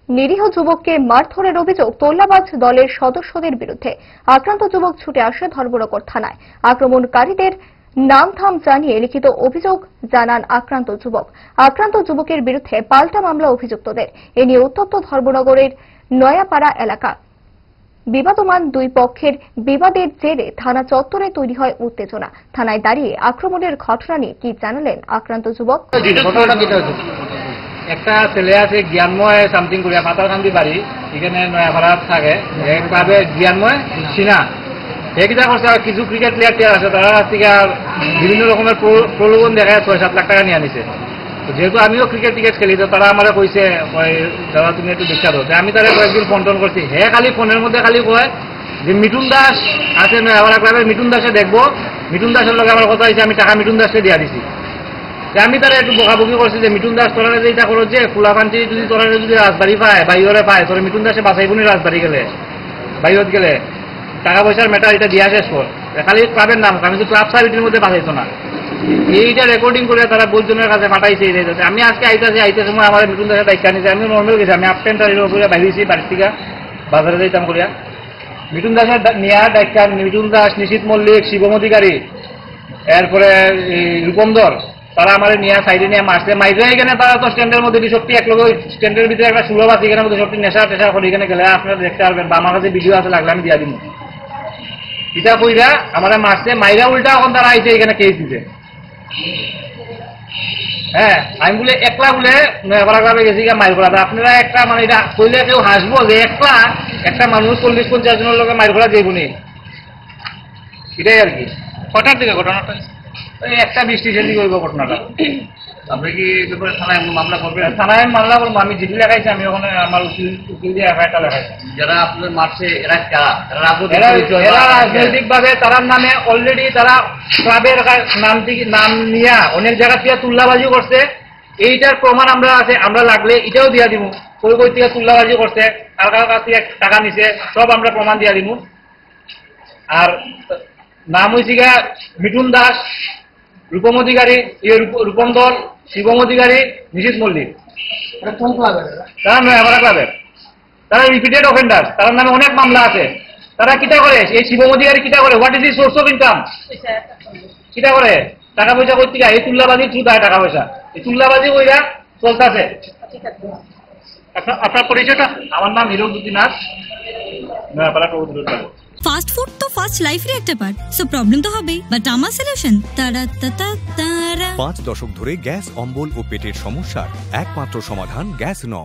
নিরীহ যুবককে মারধরের অভিযোগ তোল্লাবাজ দলের সদস্যদের বিরুদ্ধে। আক্রান্ত যুবক ছুটে আসে ধর্মনগর থানায়। আক্রমণকারীদের নামধাম জানিয়ে লিখিত অভিযোগ জানান আক্রান্ত যুবকের বিরুদ্ধে পাল্টা মামলা অভিযুক্তদের। এ নিয়ে উত্তপ্ত ধর্মনগরের নয়াপাড়া এলাকা। বিবাদমান দুই পক্ষের বিবাদের জেরে থানা চত্বরে তৈরি হয় উত্তেজনা। থানায় দাঁড়িয়ে আক্রমণের ঘটনা নিয়ে কি জানালেন আক্রান্ত যুবক। একটা ছেলে আছে জ্ঞানময় সামথিং করিয়া পাতারকান্দি বাড়ি, এখানে নয়াপাড়া থাকে। একভাবে জ্ঞানময় সিনা একটা করছে। আর কিছু ক্রিকেট প্লেয়ার আছে, তারা থেকে বিভিন্ন রকমের প্রলোভন দেখায় ৬-৭ লাখ টাকা নিয়ে আনিছে। যেহেতু আমিও ক্রিকেট খেলি, তো তারা আমার কইছে দাদা তুমি একটু দেখা দাও। আমি তারা কয়েকদিন ফোন টোন করছি। হ্যাঁ, খালি ফোনের মধ্যে খালি কয় যে মিঠুন দাস আছে নয়াপাড়া ক্লাবের, মিঠুন দাসে দেখবো। মিঠুন দাসের লগে আমার কথা হয়েছে, আমি টাকা মিঠুন দাসকে দিয়া দিছি। আমি তারা একটু বকাবকি করছি যে মিঠুন দাস তোরা যে এটা করো যে ফুলাফান্তি যদি তোরা যদি রাজবাড়ি পায় বাইরে পায়, তোরা মিঠুন দাসে বাঁচাইবনি রাজবাড়ি গেলে বাইরত গেলে টাকা পয়সার ম্যাটার এটা দিয়া শেষ কর। খালি ক্লাবের নাম, আমি তো ক্লাব সার্ভিসের মধ্যে বাঁচাইতো না। এইটা রেকর্ডিং করে তারা বৈজনের কাছে পাঠাইছে। আমি আজকে আইতে সময় আমার মিঠুন দাসের দায়িত্ব নিয়েছে। আমি নর্মাল গেছি, আমি আপটেন করে বাইরেছি বাড়ির থেকে বাজারে যাইতাম করিয়া। মিঠুন দাসের নেওয়ার দায়িত্ব মিঠুন দাস, নিশীত মল্লিক, শিবম অধিকারী, এরপরে রূপমদর, তারা আমার নিয়ে সাইডে নিয়ে মারছে। মাইরে এখানে তারা তো স্ট্যান্ডের মধ্যে সত্যি এক লোক স্ট্যান্ডের ভিতরে একটা সুলভ আছে, এখানে মধ্যে সত্যি নেশা টেশা করে এখানে গেলে আপনারা দেখতে পারবেন। বা আমার কাছে ভিডিও আছে, লাগলে আমি দিয়া দিব। এটা কইরা আমার মারছে, মাইরা উল্টা এখন তারা আইছে এখানে কেস দিতে। হ্যাঁ, আমি বলে একলা বলে নয়াপাড়া ক্লাবে গেছি মাইর করা। আপনারা একটা মানে এটা কইলে কেউ হাসবো যে একটা মানুষ 40-50 জনের লোকে মাইর করা যাইবনি, এটাই আর কি। কটার দিকে ঘটনাটা? একটা 20-30 দিকে হইব ঘটনাটা। আপনি কি থানায় মামলা করবেন? থানায় মামলা করবো। আমি চিঠি লেখাইছি, আমি ওখানে আমার উকিল দিয়ে এফআইআরটা লেখাইছি। যারা আপনাদের মারছে এরা রাজনৈতিক ভাবে তার নামে অলরেডি তারা ক্লাবের নাম নিয়ে অনেক জায়গা থেকে তুল্লাবাজি করছে। এইটার প্রমাণ আমরা আছে, আমরা লাগলে এটাও দিয়া দিব। কই থেকে তুল্লাবাজি করছে, কার কাছ থেকে টাকা নিছে, সব আমরা প্রমাণ দিয়া দিব। আর নাম হয়েছে গা মিঠুন দাস, রূপম অধিকারী, রূপম দল, শিবম অধিকারী, নিশীত মল্লিক। তারা নয়াপাড়া ক্লাবের, তারা রিপিটেড অফেন্ডার, তার নামে অনেক মামলা আছে। তারা কিটা করে, এই শিবম অধিকারী কিটা করে, what is the source of income, কিটা করে টাকা পয়সা করতে গা এই তুল্লাবাজি থ্রু দেয় টাকা পয়সা। এই তুল্লাবাজি ওইরা চলতেছে। আপনার পরিচয়টা? আমার নাম হিরোদ্দিনাথ, নয়াপাড়া প্রভুদুর। ফাস্ট ফুড তো ফাস্ট লাইফের একটা পার্ট, সো প্রবলেম তো হবেই, বাট আমার সলিউশন তারা। 5 দশক ধরে গ্যাস, অম্বল ও পেটের সমস্যার একমাত্র সমাধান গ্যাস নল।